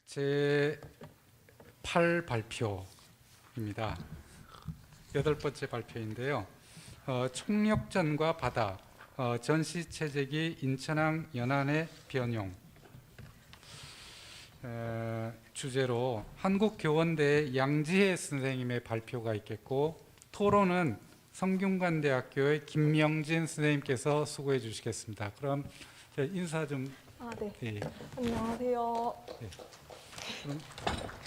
제 8 발표입니다. 8번째 발표인데요. 총력전과 바다, 전시체제기 인천항 연안의 변용 주제로 한국교원대 양지혜 선생님의 발표가 있겠고, 토론은 성균관대학교의 김명진 선생님께서 수고해 주시겠습니다. 그럼 인사 좀. 네. 예. 안녕하세요. 예. 그럼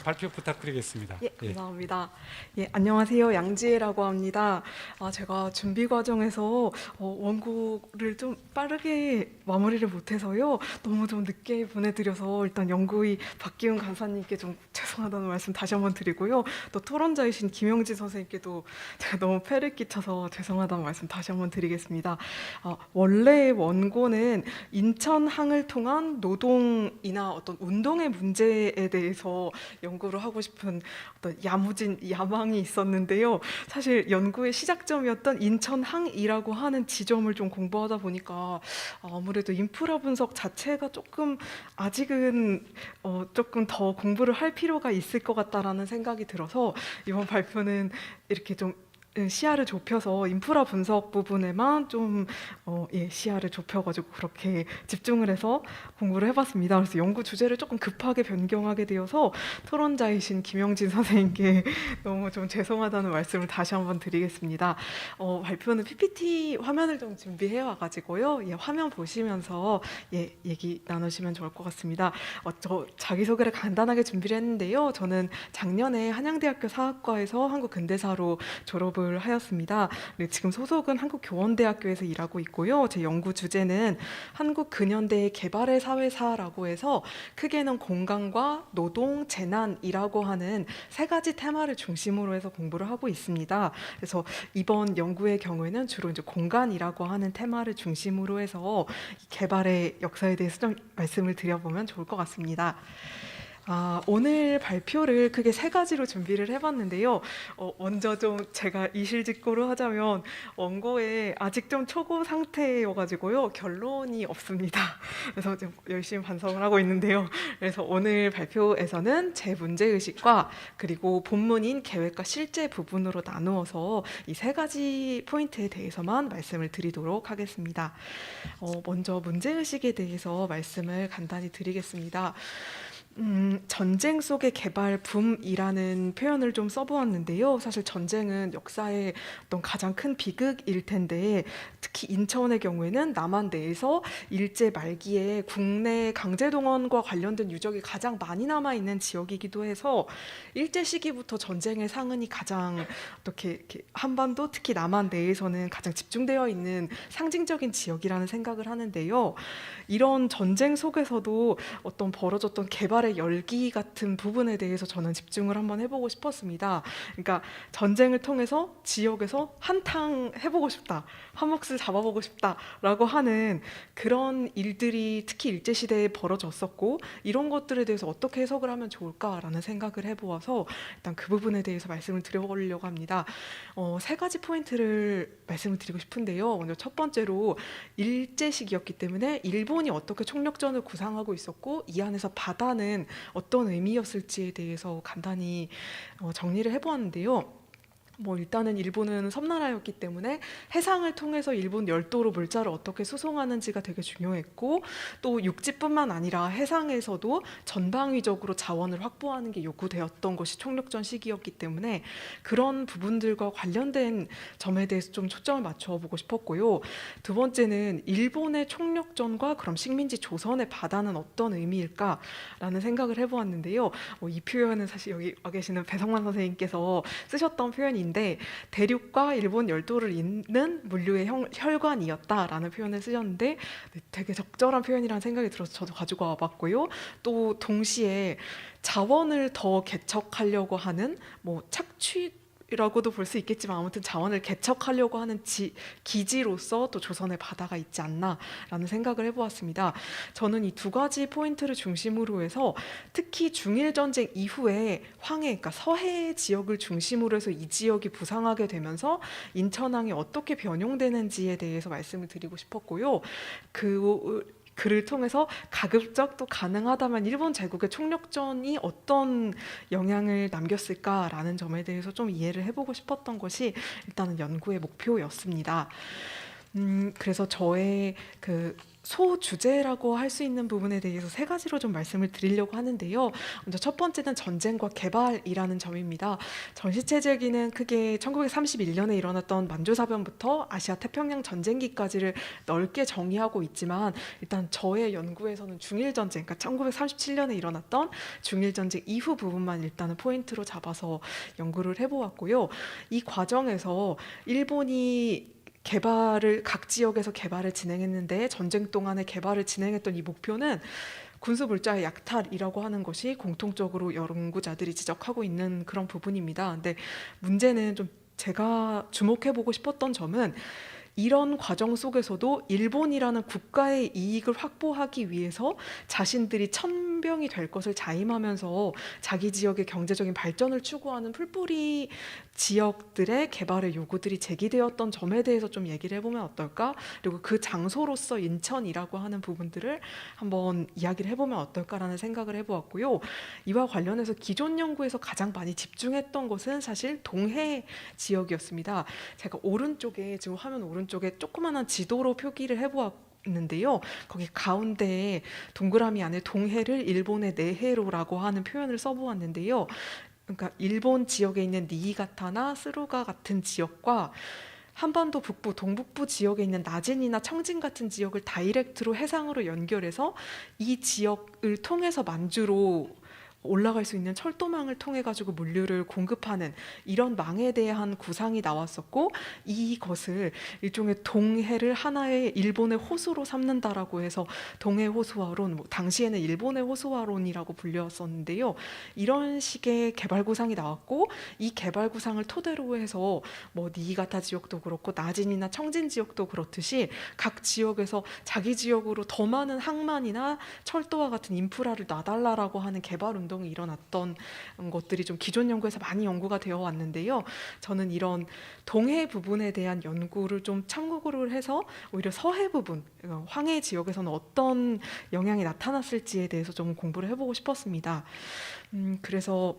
발표 부탁드리겠습니다. 예, 감사합니다. 예, 안녕하세요. 양지혜라고 합니다. 제가 준비 과정에서 원고를 좀 빠르게 마무리를 못해서요. 너무 좀 늦게 보내드려서 일단 연구위 박기훈 강사님께 좀 죄송하다는 말씀 다시 한번 드리고요. 또 토론자이신 김영진 선생님께도 제가 너무 폐를 끼쳐서 죄송하다는 말씀 다시 한번 드리겠습니다. 원래 원고는 인천항을 통한 노동이나 어떤 운동의 문제에 대해서 연구를 하고 싶은 어떤 야무진 야망이 있었는데요. 사실 연구의 시작점이었던 인천항이라고 하는 지점을 좀 공부하다 보니까 아무래도 인프라 분석 자체가 조금 아직은 조금 더 공부를 할 필요가 있을 것 같다라는 생각이 들어서 이번 발표는 이렇게 좀 시야를 좁혀서 인프라 분석 부분에만 좀 시야를 좁혀가지고 그렇게 집중을 해서 공부를 해봤습니다. 그래서 연구 주제를 조금 급하게 변경하게 되어서 토론자이신 김영진 선생님께 너무 좀 죄송하다는 말씀을 다시 한번 드리겠습니다. 발표는 PPT 화면을 좀 준비해 와가지고요. 화면 보시면서 얘기 나누시면 좋을 것 같습니다. 저 자기소개를 간단하게 준비를 했는데요. 저는 작년에 한양대학교 사학과에서 한국근대사로 졸업을 하였습니다. 지금 소속은 한국교원대학교에서 일하고 있고요. 제 연구 주제는 한국근현대의 개발의 사회사라고 해서 크게는 공간과 노동, 재난이라고 하는 세 가지 테마를 중심으로 해서 공부를 하고 있습니다. 그래서 이번 연구의 경우에는 주로 이제 공간이라고 하는 테마를 중심으로 해서 개발의 역사에 대해서 좀 말씀을 드려보면 좋을 것 같습니다. 오늘 발표를 크게 세 가지로 준비를 해봤는데요. 먼저 좀 제가 이실직고로 하자면 원고에 아직 좀 초고 상태여가지고요. 결론이 없습니다. 그래서 좀 열심히 반성을 하고 있는데요. 그래서 오늘 발표에서는 제 문제의식과 그리고 본문인 계획과 실제 부분으로 나누어서 이 세 가지 포인트에 대해서만 말씀을 드리도록 하겠습니다. 먼저 문제의식에 대해서 말씀을 간단히 드리겠습니다. 전쟁 속의 개발 붐이라는 표현을 좀 써보았는데요. 사실 전쟁은 역사의 어떤 가장 큰 비극일 텐데, 특히 인천의 경우에는 남한 내에서 일제 말기에 국내 강제동원과 관련된 유적이 가장 많이 남아있는 지역이기도 해서 일제 시기부터 전쟁의 상흔이 가장 어떻게 한반도, 특히 남한 내에서는 가장 집중되어 있는 상징적인 지역이라는 생각을 하는데요. 이런 전쟁 속에서도 어떤 벌어졌던 개발의 열기 같은 부분에 대해서 저는 집중을 한번 해보고 싶었습니다. 그러니까 전쟁을 통해서 지역에서 한탕 해보고 싶다, 한 몫을 잡아보고 싶다라고 하는 그런 일들이 특히 일제시대에 벌어졌었고, 이런 것들에 대해서 어떻게 해석을 하면 좋을까라는 생각을 해보아서 일단 그 부분에 대해서 말씀을 드려보려고 합니다. 세 가지 포인트를 말씀을 드리고 싶은데요. 먼저 첫 번째로 일제 시기였기 때문에 일본이 어떻게 총력전을 구상하고 있었고 이 안에서 바다는 어떤 의미였을지에 대해서 간단히 정리를 해보았는데요. 일단은 일본은 섬나라였기 때문에 해상을 통해서 일본 열도로 물자를 어떻게 수송하는지가 되게 중요했고, 또 육지뿐만 아니라 해상에서도 전방위적으로 자원을 확보하는 게 요구되었던 것이 총력전 시기였기 때문에 그런 부분들과 관련된 점에 대해서 좀 초점을 맞춰 보고 싶었고요. 두 번째는 일본의 총력전과 그럼 식민지 조선의 바다는 어떤 의미일까라는 생각을 해보았는데요. 이 표현은 사실 여기 와 계시는 배성만 선생님께서 쓰셨던 표현인데, 대륙과 일본 열도를 잇는 물류의 혈관이었다라는 표현을 쓰셨는데 되게 적절한 표현이라는 생각이 들어서 저도 가지고 와봤고요. 또 동시에 자원을 더 개척하려고 하는 착취라고도 볼 수 있겠지만 아무튼 자원을 개척하려고 하는 기지로서 또 조선의 바다가 있지 않나라는 생각을 해보았습니다. 저는 이 두 가지 포인트를 중심으로 해서 특히 중일전쟁 이후에 황해, 그러니까 서해 지역을 중심으로 해서 이 지역이 부상하게 되면서 인천항이 어떻게 변용되는지에 대해서 말씀을 드리고 싶었고요. 그를 통해서 가급적 또 가능하다면 일본 제국의 총력전이 어떤 영향을 남겼을까라는 점에 대해서 좀 이해를 해보고 싶었던 것이 일단은 연구의 목표였습니다. 그래서 저의 그 소주제라고 할 수 있는 부분에 대해서 세 가지로 좀 말씀을 드리려고 하는데요. 먼저 첫 번째는 전쟁과 개발이라는 점입니다. 전시체제기는 크게 1931년에 일어났던 만주사변부터 아시아 태평양 전쟁기까지를 넓게 정의하고 있지만 일단 저의 연구에서는 중일전쟁, 그러니까 1937년에 일어났던 중일전쟁 이후 부분만 일단은 포인트로 잡아서 연구를 해보았고요. 이 과정에서 일본이 각 지역에서 개발을 진행했는데 전쟁 동안에 개발을 진행했던 이 목표는 군수 물자의 약탈이라고 하는 것이 공통적으로 연구자들이 지적하고 있는 그런 부분입니다. 근데 문제는 좀 제가 주목해보고 싶었던 점은 이런 과정 속에서도 일본이라는 국가의 이익을 확보하기 위해서 자신들이 천병이 될 것을 자임하면서 자기 지역의 경제적인 발전을 추구하는 풀뿌리 지역들의 개발의 요구들이 제기되었던 점에 대해서 좀 얘기를 해보면 어떨까? 그리고 그 장소로서 인천이라고 하는 부분들을 한번 이야기를 해보면 어떨까라는 생각을 해보았고요. 이와 관련해서 기존 연구에서 가장 많이 집중했던 것은 사실 동해 지역이었습니다. 제가 오른쪽에 지금 화면 오른쪽에 조그마한 지도로 표기를 해보았는데요. 거기 가운데에 동그라미 안에 동해를 일본의 내해로라고 하는 표현을 써보았는데요. 그러니까 일본 지역에 있는 니이가타나 스루가 같은 지역과 한반도 북부, 동북부 지역에 있는 나진이나 청진 같은 지역을 다이렉트로 해상으로 연결해서 이 지역을 통해서 만주로 올라갈 수 있는 철도망을 통해 가지고 물류를 공급하는 이런 망에 대한 구상이 나왔었고, 이것을 일종의 동해를 하나의 일본의 호수로 삼는다라고 해서 동해 호수화론, 당시에는 일본의 호수화론이라고 불렸었는데요. 이런 식의 개발 구상이 나왔고, 이 개발 구상을 토대로 해서 니이가타 지역도 그렇고 나진이나 청진 지역도 그렇듯이 각 지역에서 자기 지역으로 더 많은 항만이나 철도와 같은 인프라를 놔달라라고 하는 개발 운동이 일어났던 것들이 좀 기존 연구에서 많이 연구가 되어 왔는데요. 저는 이런 동해 부분에 대한 연구를 좀 참고를 해서 오히려 서해 부분, 황해 지역에서는 어떤 영향이 나타났을지에 대해서 좀 공부를 해보고 싶었습니다. 그래서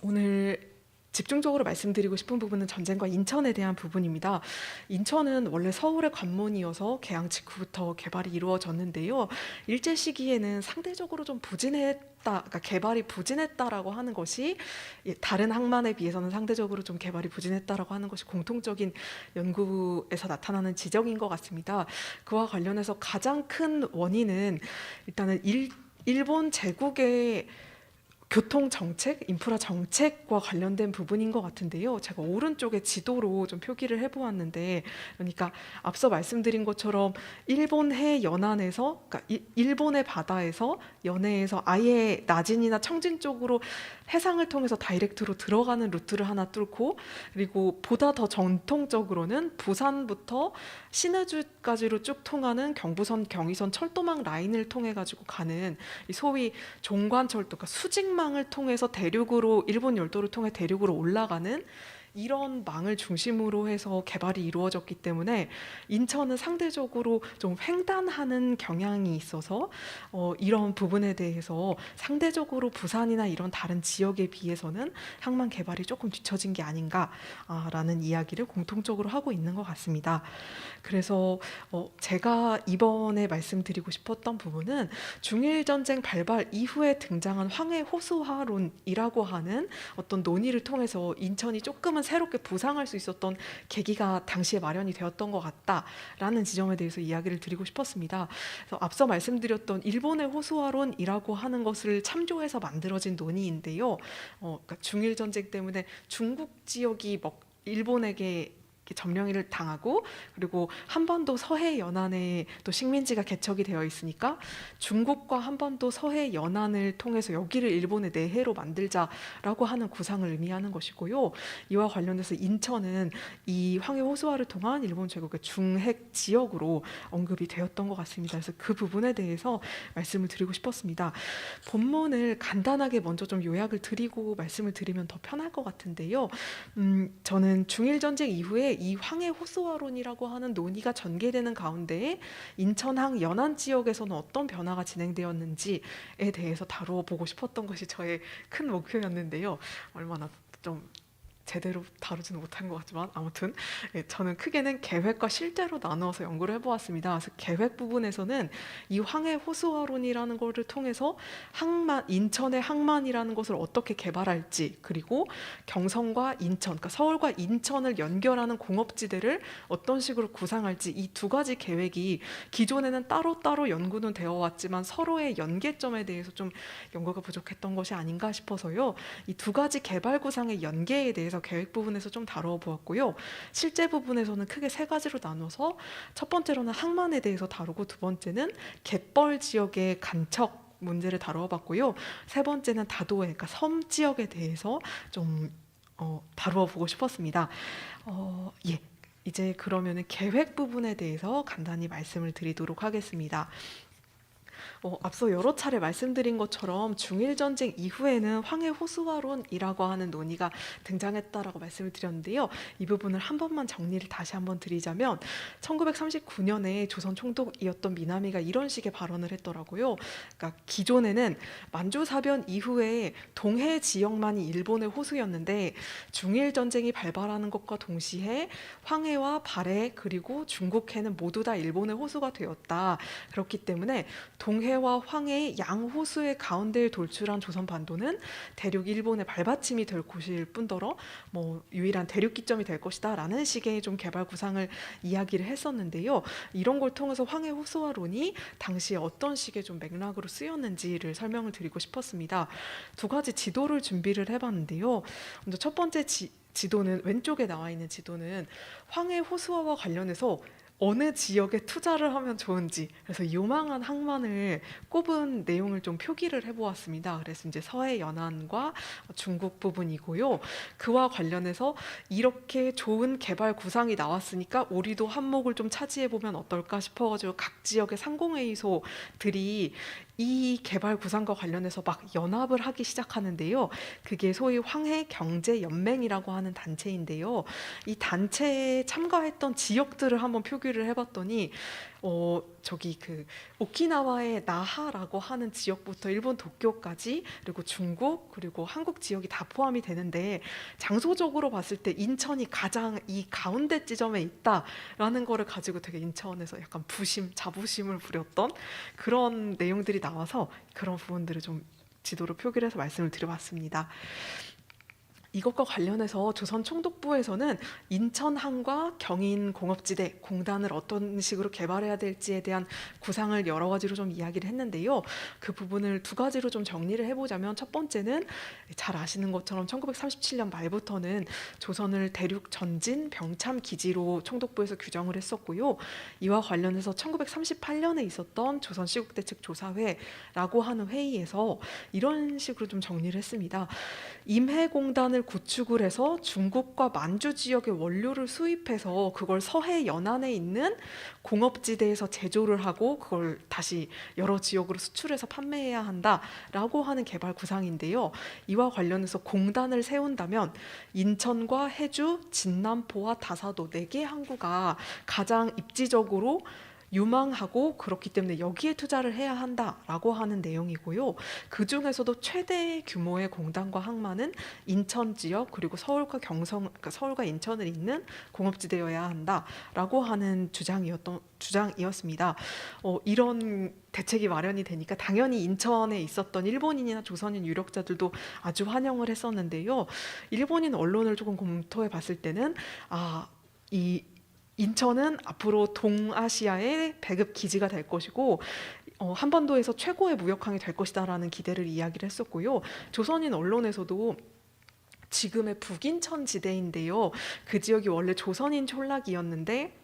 오늘 집중적으로 말씀드리고 싶은 부분은 전쟁과 인천에 대한 부분입니다. 인천은 원래 서울의 관문이어서 개항 직후부터 개발이 이루어졌는데요. 일제 시기에는 상대적으로 좀 그러니까 개발이 부진했다라고 하는 것이 다른 항만에 비해서는 상대적으로 좀 개발이 부진했다라고 하는 것이 공통적인 연구에서 나타나는 지적인 것 같습니다. 그와 관련해서 가장 큰 원인은 일단은 일본 제국의 교통 정책, 인프라 정책과 관련된 부분인 것 같은데요. 제가 오른쪽에 지도로 좀 표기를 해보았는데, 그러니까 앞서 말씀드린 것처럼 일본해 연안에서, 그러니까 일본의 바다에서 연해에서 아예 나진이나 청진 쪽으로 해상을 통해서 다이렉트로 들어가는 루트를 하나 뚫고, 그리고 보다 더 전통적으로는 부산부터 신의주까지로 쭉 통하는 경부선, 경의선 철도망 라인을 통해 가지고 가는 이 소위 종관철도, 그러니까 수직망을 통해서 대륙으로, 일본 열도를 통해 대륙으로 올라가는 이런 망을 중심으로 해서 개발이 이루어졌기 때문에 인천은 상대적으로 좀 횡단하는 경향이 있어서 이런 부분에 대해서 상대적으로 부산이나 이런 다른 지역에 비해서는 항만 개발이 조금 뒤처진 게 아닌가라는 이야기를 공통적으로 하고 있는 것 같습니다. 그래서 제가 이번에 말씀드리고 싶었던 부분은 중일전쟁 발발 이후에 등장한 황해 호수화론이라고 하는 어떤 논의를 통해서 인천이 조금은 새롭게 부상할 수 있었던 계기가 당시에 마련이 되었던 것 같다라는 지점에 대해서 이야기를 드리고 싶었습니다. 그래서 앞서 말씀드렸던 일본의 호수화론이라고 하는 것을 참조해서 만들어진 논의인데요. 그러니까 중일전쟁 때문에 중국 지역이 일본에게 점령을 당하고, 그리고 한반도 서해 연안에 또 식민지가 개척이 되어 있으니까 중국과 한반도 서해 연안을 통해서 여기를 일본의 내해로 만들자라고 하는 구상을 의미하는 것이고요. 이와 관련해서 인천은 이 황해 호수화를 통한 일본 제국의 중핵 지역으로 언급이 되었던 것 같습니다. 그래서 그 부분에 대해서 말씀을 드리고 싶었습니다. 본문을 간단하게 먼저 좀 요약을 드리고 말씀을 드리면 더 편할 것 같은데요. 저는 중일전쟁 이후에 이 황해 호수화론이라고 하는 논의가 전개되는 가운데 인천항 연안 지역에서는 어떤 변화가 진행되었는지에 대해서 다뤄보고 싶었던 것이 저의 큰 목표였는데요. 얼마나 좀 제대로 다루지는 못한 것 같지만 아무튼 저는 크게는 계획과 실제로 나누어서 연구를 해보았습니다. 그래서 계획 부분에서는 이 황해 호수화론이라는 것을 통해서 인천의 항만이라는 것을 어떻게 개발할지, 그리고 경성과 인천, 그러니까 서울과 인천을 연결하는 공업지대를 어떤 식으로 구상할지, 이 두 가지 계획이 기존에는 따로따로 연구는 되어 왔지만 서로의 연계점에 대해서 좀 연구가 부족했던 것이 아닌가 싶어서요. 이 두 가지 개발 구상의 연계에 대해서 계획 부분에서 좀 다루어 보았고요. 실제 부분에서는 크게 세 가지로 나눠서 첫 번째로는 항만에 대해서 다루고, 두 번째는 갯벌 지역의 간척 문제를 다루어 봤고요. 세 번째는 다도해, 그러니까 섬 지역에 대해서 좀 다루어 보고 싶었습니다. 예. 이제 그러면은 계획 부분에 대해서 간단히 말씀을 드리도록 하겠습니다. 앞서 여러 차례 말씀드린 것처럼 중일전쟁 이후에는 황해 호수화론이라고 하는 논의가 등장했다라고 말씀을 드렸는데요. 이 부분을 한 번만 정리를 다시 한번 드리자면 1939년에 조선 총독이었던 미나미가 이런 식의 발언을 했더라고요. 그러니까 기존에는 만주사변 이후에 동해 지역만이 일본의 호수였는데 중일전쟁이 발발하는 것과 동시에 황해와 발해 그리고 중국해는 모두 다 일본의 호수가 되었다. 그렇기 때문에 동해와 황해의 양호수의 가운데에 돌출한 조선 반도는 대륙 일본의 발받침이 될 곳일 뿐더러 유일한 대륙 기점이 될 것이다 라는 식의 좀 개발 구상을 이야기를 했었는데요. 이런 걸 통해서 황해 호수화론이 당시에 어떤 식의 좀 맥락으로 쓰였는지를 설명을 드리고 싶었습니다. 두 가지 지도를 준비를 해봤는데요. 먼저 첫 번째 지도는, 왼쪽에 나와 있는 지도는 황해 호수화와 관련해서 어느 지역에 투자를 하면 좋은지, 그래서 유망한 항만을 꼽은 내용을 좀 표기를 해보았습니다. 그래서 이제 서해 연안과 중국 부분이고요. 그와 관련해서 이렇게 좋은 개발 구상이 나왔으니까 우리도 한몫을 좀 차지해보면 어떨까 싶어가지고 각 지역의 상공회의소들이 이 개발 구상과 관련해서 막 연합을 하기 시작하는데요. 그게 소위 황해경제연맹이라고 하는 단체인데요. 이 단체에 참가했던 지역들을 한번 표기를 해봤더니 저기 오키나와의 나하라고 하는 지역부터 일본 도쿄까지, 그리고 중국, 그리고 한국 지역이 다 포함이 되는데, 장소적으로 봤을 때 인천이 가장 이 가운데 지점에 있다라는 거를 가지고 되게 인천에서 약간 자부심을 부렸던 그런 내용들이 나와서 그런 부분들을 좀 지도로 표기를 해서 말씀을 드려봤습니다. 이것과 관련해서 조선 총독부에서는 인천항과 경인 공업지대 공단을 어떤 식으로 개발해야 될지에 대한 구상을 여러 가지로 좀 이야기를 했는데요. 그 부분을 두 가지로 좀 정리를 해보자면, 첫 번째는 잘 아시는 것처럼 1937년 말부터는 조선을 대륙 전진 병참 기지로 총독부에서 규정을 했었고요. 이와 관련해서 1938년에 있었던 조선 시국대책 조사회라고 하는 회의에서 이런 식으로 좀 정리를 했습니다. 임해공단을 구축을 해서 중국과 만주 지역의 원료를 수입해서 그걸 서해 연안에 있는 공업지대에서 제조를 하고 그걸 다시 여러 지역으로 수출해서 판매해야 한다라고 하는 개발 구상인데요. 이와 관련해서 공단을 세운다면 인천과 해주, 진남포와 다사도 4개 항구가 가장 입지적으로 유망하고 그렇기 때문에 여기에 투자를 해야 한다라고 하는 내용이고요. 그 중에서도 최대 규모의 공단과 항만은 인천 지역, 그리고 서울과 그러니까 서울과 인천을 잇는 공업지대여야 한다라고 하는 주장이었습니다. 이런 대책이 마련이 되니까 당연히 인천에 있었던 일본인이나 조선인 유력자들도 아주 환영을 했었는데요. 일본인 언론을 조금 검토해 봤을 때는 인천은 앞으로 동아시아의 배급 기지가 될 것이고 한반도에서 최고의 무역항이 될 것이다라는 기대를 이야기를 했었고요. 조선인 언론에서도 지금의 북인천 지대인데요. 그 지역이 원래 조선인 촌락이었는데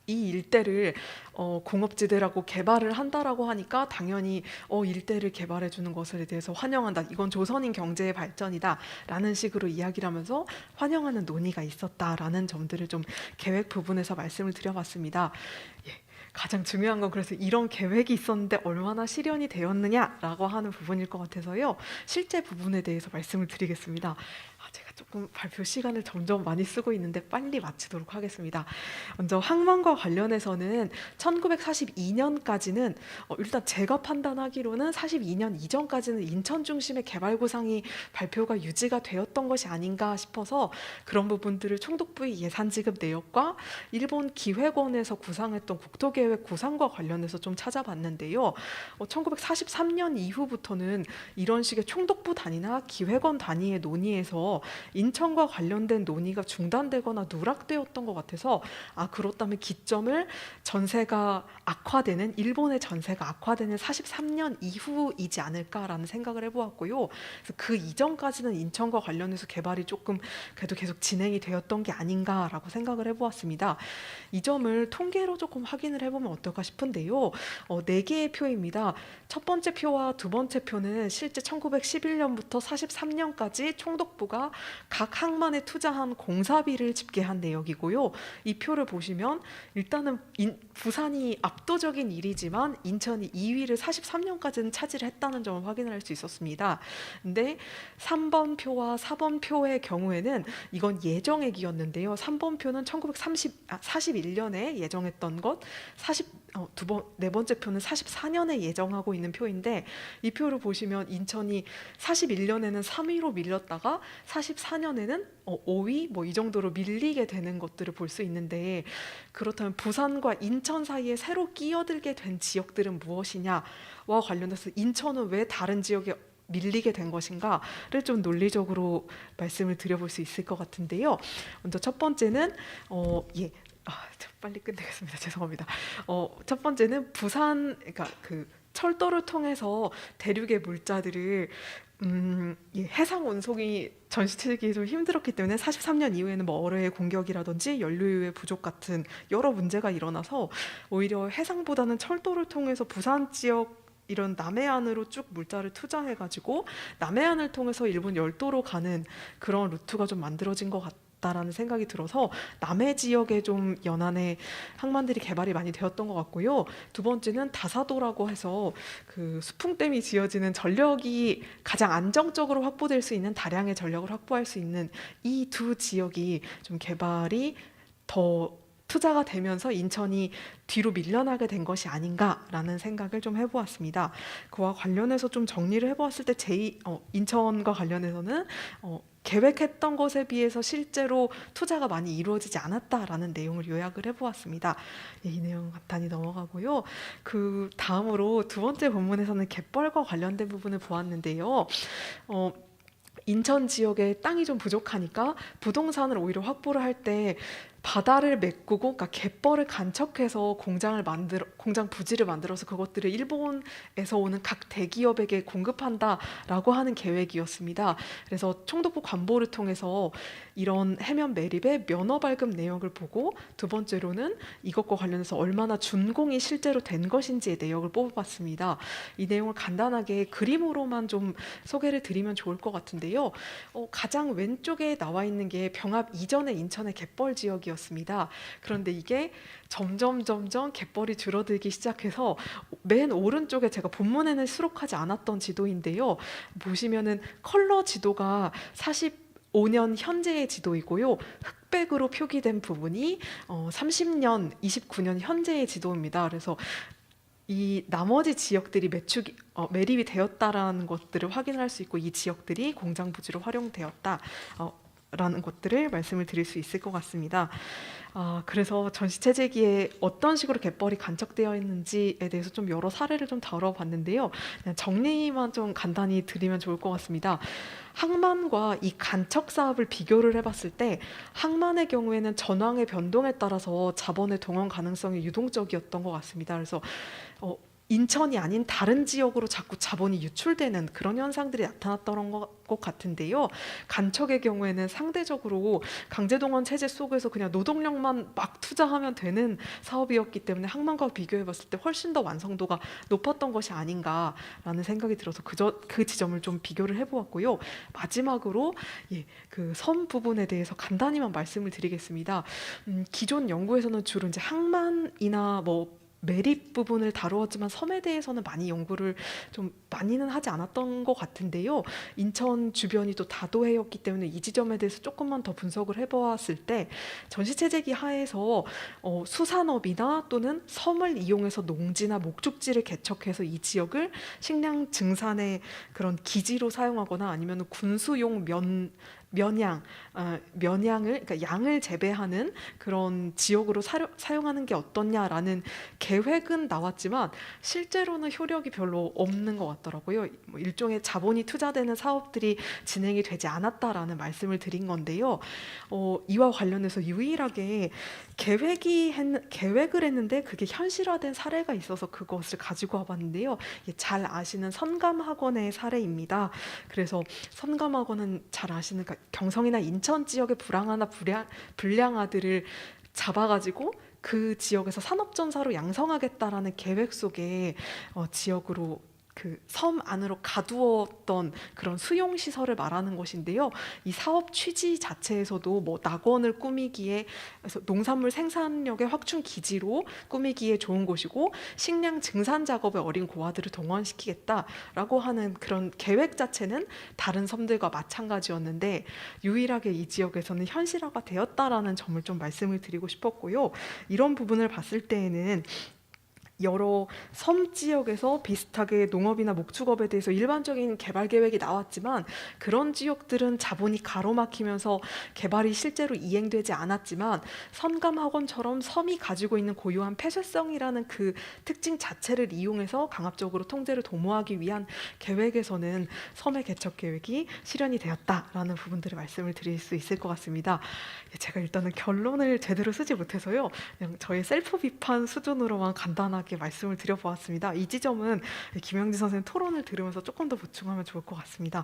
이 일대를 공업지대라고 개발을 한다라고 하니까 당연히 일대를 개발해 주는 것에 대해서 환영한다. 이건 조선인 경제의 발전이다라는 식으로 이야기를 하면서 환영하는 논의가 있었다라는 점들을 좀 계획 부분에서 말씀을 드려봤습니다. 가장 중요한 건 그래서 이런 계획이 있었는데 얼마나 실현이 되었느냐라고 하는 부분일 것 같아서요. 실제 부분에 대해서 말씀을 드리겠습니다. 제가 조금 발표 시간을 점점 많이 쓰고 있는데 빨리 마치도록 하겠습니다. 먼저 항만과 관련해서는 1942년까지는 일단 제가 판단하기로는 42년 이전까지는 인천 중심의 개발 구상이 발표가 유지가 되었던 것이 아닌가 싶어서 그런 부분들을 총독부의 예산 지급 내역과 일본 기획원에서 구상했던 국토계획 구상과 관련해서 좀 찾아봤는데요. 1943년 이후부터는 이런 식의 총독부 단위나 기획원 단위의 논의에서 인천과 관련된 논의가 중단되거나 누락되었던 것 같아서 그렇다면 기점을 전세가 악화되는 일본의 전세가 악화되는 43년 이후이지 않을까라는 생각을 해보았고요. 그래서 그 이전까지는 인천과 관련해서 개발이 조금 그래도 계속 진행이 되었던 게 아닌가라고 생각을 해보았습니다. 이 점을 통계로 조금 확인을 해보면 어떨까 싶은데요. 4개의 표입니다. 첫 번째 표와 두 번째 표는 실제 1911년부터 43년까지 총독부가 각 항만에 투자한 공사비를 집계한 내역이고요. 이 표를 보시면 일단은 부산이 압도적인 1위지만 인천이 2위를 43년까지는 차지를 했다는 점을 확인할 수 있었습니다. 근데 3번 표와 4번 표의 경우에는 이건 예정액이었는데요. 3번 표는 41년에 예정했던 것, 네 번째 표는 44년에 예정하고 있는 표인데 이 표를 보시면 인천이 41년에는 3위로 밀렸다가 44년에는 5위 이 정도로 밀리게 되는 것들을 볼 수 있는데 그렇다면 부산과 인천 사이에 새로 끼어들게 된 지역들은 무엇이냐와 관련해서 인천은 왜 다른 지역에 밀리게 된 것인가를 좀 논리적으로 말씀을 드려볼 수 있을 것 같은데요. 먼저 첫 번째는 빨리 끝내겠습니다. 죄송합니다. 첫 번째는 그러니까 그 철도를 통해서 대륙의 물자들을 해상 운송이 전시체기 좀 힘들었기 때문에 43년 이후에는 어뢰의 공격이라든지 연료의 부족 같은 여러 문제가 일어나서 오히려 해상보다는 철도를 통해서 부산 지역 이런 남해안으로 쭉 물자를 투자해가지고 남해안을 통해서 일본 열도로 가는 그런 루트가 좀 만들어진 것 같다라는 생각이 들어서 남해 지역에 좀 연안에 항만들이 개발이 많이 되었던 것 같고요. 두 번째는 다사도라고 해서 그 수풍댐이 지어지는 전력이 가장 안정적으로 확보될 수 있는 다량의 전력을 확보할 수 있는 이 두 지역이 좀 개발이 더 투자가 되면서 인천이 뒤로 밀려나게 된 것이 아닌가라는 생각을 좀 해보았습니다. 그와 관련해서 좀 정리를 해보았을 때 인천과 관련해서는 계획했던 것에 비해서 실제로 투자가 많이 이루어지지 않았다라는 내용을 요약을 해보았습니다. 이 내용 간단히 넘어가고요. 그 다음으로 두 번째 본문에서는 갯벌과 관련된 부분을 보았는데요. 인천 지역에 땅이 좀 부족하니까 부동산을 오히려 확보를 할 때 바다를 메꾸고, 그러니까 갯벌을 간척해서 공장 부지를 만들어서 그것들을 일본에서 오는 각 대기업에게 공급한다라고 하는 계획이었습니다. 그래서 총독부 관보를 통해서 이런 해면 매립의 면허 발급 내역을 보고 두 번째로는 이것과 관련해서 얼마나 준공이 실제로 된 것인지의 내역을 뽑아봤습니다. 이 내용을 간단하게 그림으로만 좀 소개를 드리면 좋을 것 같은데요. 가장 왼쪽에 나와 있는 게 병합 이전의 인천의 갯벌 지역이었습니다. 그런데 이게 점점 갯벌이 줄어들기 시작해서 맨 오른쪽에 제가 본문에는 수록하지 않았던 지도인데요. 보시면은 컬러 지도가 45년 현재의 지도이고요. 흑백으로 표기된 부분이 30년, 29년 현재의 지도입니다. 그래서 이 나머지 지역들이 매립이 되었다라는 것들을 확인할 수 있고 이 지역들이 공장 부지로 활용되었다. 라는 것들을 말씀을 드릴 수 있을 것 같습니다. 그래서 전시체제기에 어떤 식으로 갯벌이 간척되어 있는지에 대해서 좀 여러 사례를 좀 다뤄봤는데요. 그냥 정리만 좀 간단히 드리면 좋을 것 같습니다. 항만과 이 간척 사업을 비교를 해봤을 때 항만의 경우에는 전황의 변동에 따라서 자본의 동원 가능성이 유동적이었던 것 같습니다. 그래서 인천이 아닌 다른 지역으로 자꾸 자본이 유출되는 그런 현상들이 나타났던 것 같은데요. 간척의 경우에는 상대적으로 강제동원 체제 속에서 그냥 노동력만 막 투자하면 되는 사업이었기 때문에 항만과 비교해봤을 때 훨씬 더 완성도가 높았던 것이 아닌가라는 생각이 들어서 그 지점을 좀 비교를 해보았고요. 마지막으로 그 섬 부분에 대해서 간단히만 말씀을 드리겠습니다. 기존 연구에서는 주로 이제 항만이나 매립 부분을 다루었지만 섬에 대해서는 많이 연구를 좀 많이는 하지 않았던 것 같은데요. 인천 주변이 또 다도해였기 때문에 이 지점에 대해서 조금만 더 분석을 해보았을 때 전시체제기 하에서 수산업이나 또는 섬을 이용해서 농지나 목축지를 개척해서 이 지역을 식량 증산의 그런 기지로 사용하거나 아니면 군수용 면양을 그러니까 양을 재배하는 그런 지역으로 사용하는 게 어떻냐라는 계획은 나왔지만 실제로는 효력이 별로 없는 것 같더라고요. 뭐 일종의 자본이 투자되는 사업들이 진행이 되지 않았다라는 말씀을 드린 건데요. 이와 관련해서 유일하게 계획을 했는데 그게 현실화된 사례가 있어서 그것을 가지고 와봤는데요. 잘 아시는 선감학원의 사례입니다. 그래서 선감학원은 잘 아시는 경성이나 인천 지역의 불황화나 불량화들을 잡아가지고 그 지역에서 산업전사로 양성하겠다라는 계획 속에 지역으로 그 섬 안으로 가두었던 그런 수용 시설을 말하는 것인데요. 이 사업 취지 자체에서도 뭐 낙원을 꾸미기에 그래서 농산물 생산력의 확충 기지로 꾸미기에 좋은 곳이고 식량 증산 작업에 어린 고아들을 동원시키겠다라고 하는 그런 계획 자체는 다른 섬들과 마찬가지였는데 유일하게 이 지역에서는 현실화가 되었다라는 점을 좀 말씀을 드리고 싶었고요. 이런 부분을 봤을 때에는 여러 섬 지역에서 비슷하게 농업이나 목축업에 대해서 일반적인 개발 계획이 나왔지만 그런 지역들은 자본이 가로막히면서 개발이 실제로 이행되지 않았지만 선감학원처럼 섬이 가지고 있는 고유한 폐쇄성이라는 그 특징 자체를 이용해서 강압적으로 통제를 도모하기 위한 계획에서는 섬의 개척 계획이 실현이 되었다라는 부분들을 말씀을 드릴 수 있을 것 같습니다. 제가 일단은 결론을 제대로 쓰지 못해서요. 그냥 저의 셀프 비판 수준으로만 간단하게 말씀을 드려보았습니다. 이 지점은 김영진 선생님 토론을 들으면서 조금 더 보충하면 좋을 것 같습니다.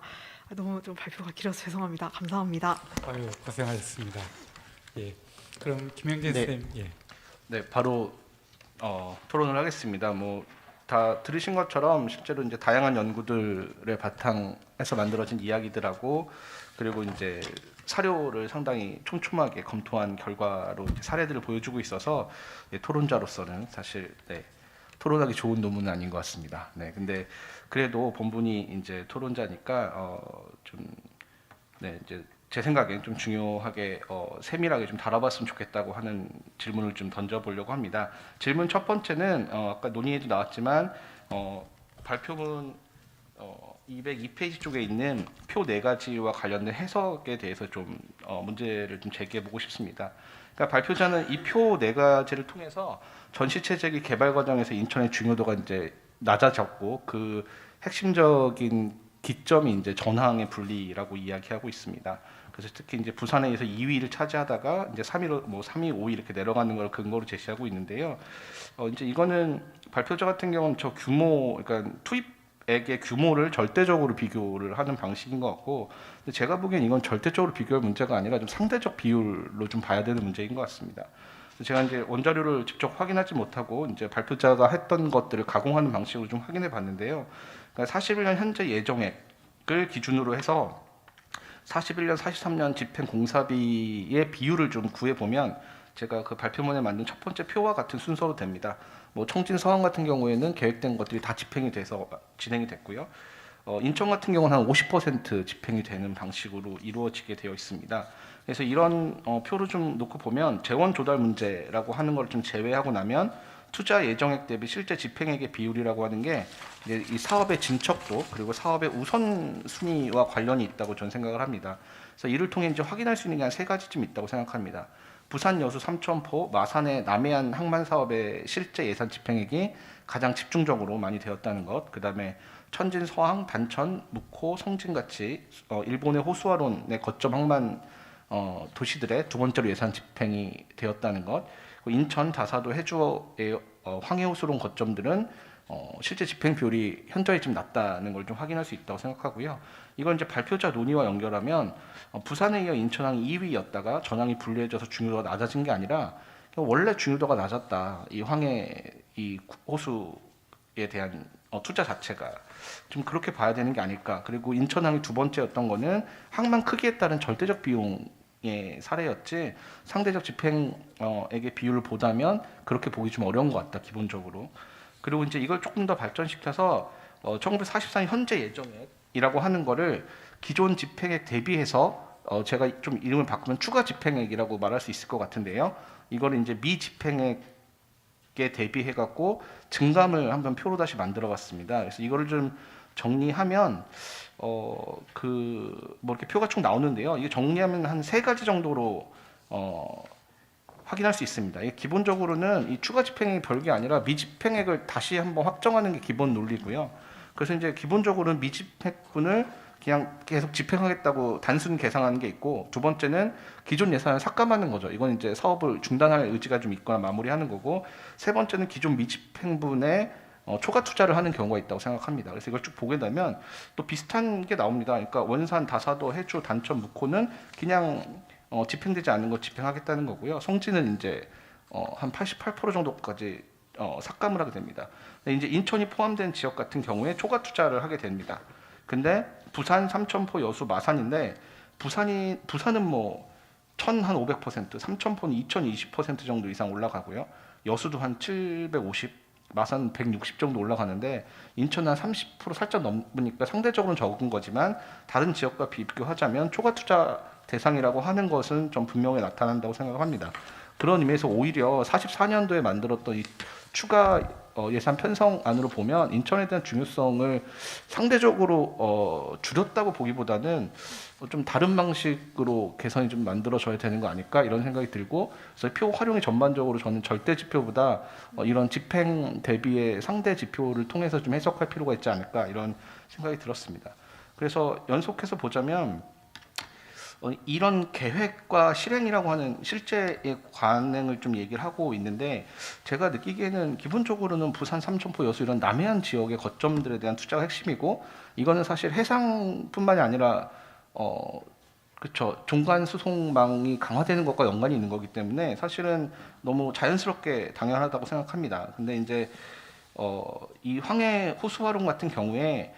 너무 좀 발표가 길어서 죄송합니다. 감사합니다. 아유, 고생하셨습니다. 예, 그럼 김영진 네. 선생님, 예, 네, 바로 토론을 하겠습니다. 뭐 다 들으신 것처럼 실제로 이제 다양한 연구들의 바탕에서 만들어진 이야기들하고 그리고 이제 사료를 상당히 촘촘하게 검토한 결과로 이제 사례들을 보여주고 있어서 토론자로서는 사실 토론하기 좋은 논문은 아닌 것 같습니다. 네, 근데 그래도 본분이 이제 토론자니까 이제 제 생각엔 좀 중요하게 세밀하게 좀 다뤄봤으면 좋겠다고 하는 질문을 좀 던져보려고 합니다. 질문 첫 번째는 아까 논의에도 나왔지만 발표문 202페이지 쪽에 있는 표 4가지와 관련된 해석에 대해서 좀 문제를 좀 제기해보고 싶습니다. 그러니까 발표자는 이 표 4가지를 통해서 전시체제기 개발 과정에서 인천의 중요도가 이제 낮아졌고 그 핵심적인 기점이 이제 전항의 분리라고 이야기하고 있습니다. 그래서 특히 이제 부산에 의해서 2위를 차지하다가 이제 3위로 3위, 5위 이렇게 내려가는 걸 근거로 제시하고 있는데요. 이제 이거는 발표자 같은 경우는 저 규모, 그러니까 투입액의 규모를 절대적으로 비교를 하는 방식인 것 같고, 근데 제가 보기엔 이건 절대적으로 비교할 문제가 아니라 좀 상대적 비율로 좀 봐야 되는 문제인 것 같습니다. 제가 이제 원자료를 직접 확인하지 못하고 이제 발표자가 했던 것들을 가공하는 방식으로 좀 확인해 봤는데요. 그러니까 41년 현재 예정액을 기준으로 해서 41년, 43년 집행 공사비의 비율을 좀 구해 보면 제가 그 발표문에 만든 첫 번째 표와 같은 순서로 됩니다. 뭐 청진 서항 같은 경우에는 계획된 것들이 다 집행이 돼서 진행이 됐고요. 인천 같은 경우는 한 50% 집행이 되는 방식으로 이루어지게 되어 있습니다. 그래서 이런 표를 좀 놓고 보면 재원 조달 문제라고 하는 걸 좀 제외하고 나면 투자 예정액 대비 실제 집행액의 비율이라고 하는 게 이제 이 사업의 진척도 그리고 사업의 우선순위와 관련이 있다고 저는 생각을 합니다. 그래서 이를 통해 이제 확인할 수 있는 게 한 3가지쯤 있다고 생각합니다. 부산 여수 삼천포 마산의 남해안 항만 사업의 실제 예산 집행액이 가장 집중적으로 많이 되었다는 것, 그다음에 천진 서항 단천 묵호 성진 같이 일본의 호수아론의 거점 항만 도시들의 두 번째로 예산 집행이 되었다는 것, 인천 다사도 해주어의 황해호수론 거점들은 실제 집행 비율이 현저히 좀 낮다는 걸 좀 확인할 수 있다고 생각하고요. 이걸 이제 발표자 논의와 연결하면 부산에 이어 인천항이 2위였다가 전항이 분리해져서 중요도가 낮아진 게 아니라 원래 중요도가 낮았다. 이 황해 이 호수에 대한 투자 자체가 좀 그렇게 봐야 되는 게 아닐까. 그리고 인천항이 두 번째였던 거는 항만 크기에 따른 절대적 비용 사례였지 상대적 집행액의 비율을 보자면 그렇게 보기 좀 어려운 것 같다 기본적으로. 그리고 이제 이걸 조금 더 발전시켜서 1944년 현재 예정액이라고 하는 거를 기존 집행액 대비해서 제가 좀 이름을 바꾸면 추가 집행액이라고 말할 수 있을 것 같은데요. 이거를 이제 미집행액에 대비해 갖고 증감을 한번 표로 다시 만들어봤습니다. 그래서 이거를 좀 정리하면 그 뭐 이렇게 표가 쭉 나오는데요. 이게 정리하면 한 3가지 정도로 확인할 수 있습니다. 이게 기본적으로는 이 추가 집행액이 별게 아니라 미집행액을 다시 한번 확정하는 게 기본 논리고요. 그래서 이제 기본적으로는 미집행분을 그냥 계속 집행하겠다고 단순 계산하는 게 있고, 두 번째는 기존 예산을 삭감하는 거죠. 이건 이제 사업을 중단할 의지가 좀 있거나 마무리하는 거고, 세 번째는 기존 미집행분에 초과 투자를 하는 경우가 있다고 생각합니다. 그래서 이걸 쭉 보게 되면 또 비슷한 게 나옵니다. 그러니까 원산, 다사도, 해주, 단천, 묵호는 그냥 집행되지 않는 거 집행하겠다는 거고요. 성지는 이제 한 88% 정도까지 삭감을 하게 됩니다. 근데 이제 인천이 포함된 지역 같은 경우에 초과 투자를 하게 됩니다. 근데 부산, 삼천포, 여수, 마산인데 부산은 뭐 1,500%, 삼천포는 2,020% 정도 이상 올라가고요. 여수도 한 750, 마산 160 정도 올라가는데 인천은 한 30% 살짝 넘으니까 상대적으로는 적은 거지만 다른 지역과 비교하자면 초과 투자 대상이라고 하는 것은 좀 분명히 나타난다고 생각합니다. 그런 의미에서 오히려 44년도에 만들었던 이 추가 예산 편성안으로 보면 인천에 대한 중요성을 상대적으로 줄였다고 보기보다는 좀 다른 방식으로 개선이 좀 만들어져야 되는 거 아닐까 이런 생각이 들고, 그래서 표 활용이 전반적으로 저는 절대 지표보다 이런 집행 대비의 상대 지표를 통해서 좀 해석할 필요가 있지 않을까 이런 생각이 들었습니다. 그래서 연속해서 보자면 이런 계획과 실행이라고 하는 실제의 관행을 좀 얘기를 하고 있는데, 제가 느끼기에는 기본적으로는 부산, 삼천포, 여수 이런 남해안 지역의 거점들에 대한 투자가 핵심이고, 이거는 사실 해상뿐만이 아니라 그렇죠, 종간 수송망이 강화되는 것과 연관이 있는 거기 때문에 사실은 너무 자연스럽게 당연하다고 생각합니다. 근데 이제 이 황해 호수 활용 같은 경우에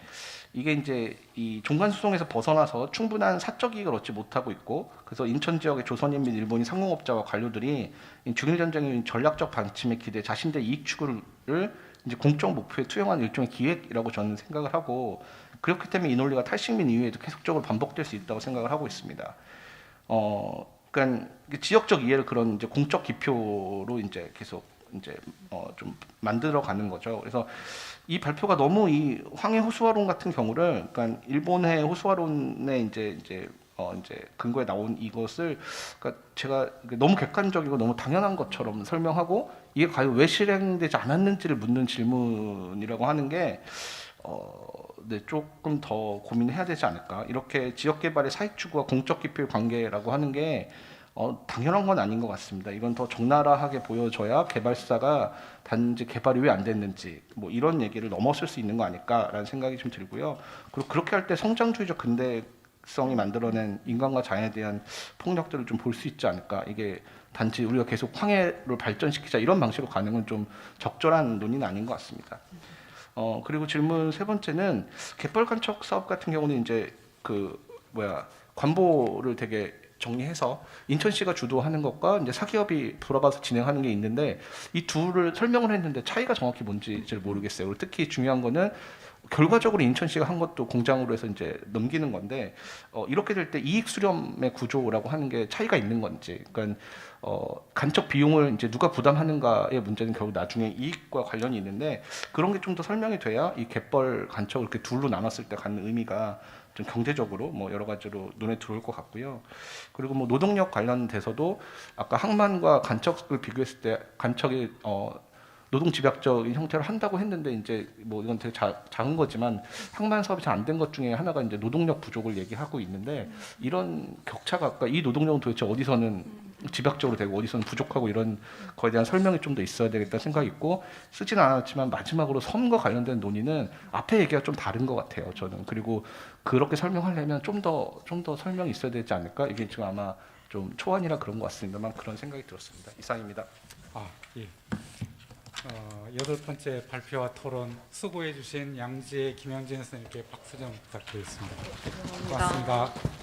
이게 이제 이 종간 수송에서 벗어나서 충분한 사적 이익을 얻지 못하고 있고, 그래서 인천 지역의 조선인 및 일본인 상공업자와 관료들이 중일 전쟁의 전략적 방침에 기대 자신들의 이익 추구를 이제 공적 목표에 투영하는 일종의 기획이라고 저는 생각을 하고, 그렇기 때문에 이 논리가 탈식민 이후에도 계속적으로 반복될 수 있다고 생각을 하고 있습니다. 그러니까 지역적 이해를 그런 이제 공적 기표로 이제 계속 이제 좀 만들어 가는 거죠. 그래서 이 발표가 너무 이 황해 호수화론 같은 경우를, 그러니까 일본의 호수화론의 이제 근거에 나온 이것을, 그러니까 제가 너무 객관적이고 너무 당연한 것처럼 설명하고 이게 과연 왜 실행되지 않았는지를 묻는 질문이라고 하는 게 네, 조금 더 고민해야 되지 않을까. 이렇게 지역 개발의 사익 추구와 공적 기표의 관계라고 하는 게 당연한 건 아닌 것 같습니다. 이건 더 적나라하게 보여져야 개발사가 단지 개발이 왜 안 됐는지 뭐 이런 얘기를 넘어설 수 있는 거 아닐까라는 생각이 좀 들고요. 그리고 그렇게 할 때 성장주의적 근대성이 만들어낸 인간과 자연에 대한 폭력들을 좀 볼 수 있지 않을까. 이게 단지 우리가 계속 황해를 발전시키자 이런 방식으로 가는 건 좀 적절한 논의는 아닌 것 같습니다. 그리고 질문 세 번째는 갯벌 간척 사업 같은 경우는 이제 관보를 되게 정리해서 인천시가 주도하는 것과 이제 사기업이 돌아봐서 진행하는 게 있는데, 이 둘을 설명을 했는데 차이가 정확히 뭔지 잘 모르겠어요. 그리고 특히 중요한 거는 결과적으로 인천시가 한 것도 공장으로 해서 이제 넘기는 건데, 이렇게 될 때 이익 수렴의 구조라고 하는 게 차이가 있는 건지, 그러니까 간척 비용을 이제 누가 부담하는가의 문제는 결국 나중에 이익과 관련이 있는데, 그런 게 좀 더 설명이 돼야 이 갯벌 간척을 이렇게 둘로 나눴을 때 갖는 의미가 좀 경제적으로 뭐 여러 가지로 눈에 들어올 것 같고요. 그리고 뭐 노동력 관련돼서도 아까 항만과 간척을 비교했을 때 간척이 노동 집약적인 형태로 한다고 했는데, 이제 뭐 이건 되게 작은 거지만 항만 사업이 잘 안 된 것 중에 하나가 이제 노동력 부족을 얘기하고 있는데, 이런 격차가 아까 이 노동력은 도대체 어디서는 집약적으로 되고 어디서는 부족하고 이런 거에 대한 설명이 좀 더 있어야 되겠다 생각이 있고, 쓰진 않았지만 마지막으로 섬과 관련된 논의는 앞에 얘기가 좀 다른 것 같아요, 저는. 그리고 그렇게 설명하려면 좀 더 설명이 있어야 되지 않을까. 이게 지금 아마 좀 초안이라 그런 것 같습니다만 그런 생각이 들었습니다. 이상입니다. 예. 8번째 발표와 토론 수고해 주신 양지의 김영진 선생님께 박수 좀 부탁드리겠습니다. 고맙습니다.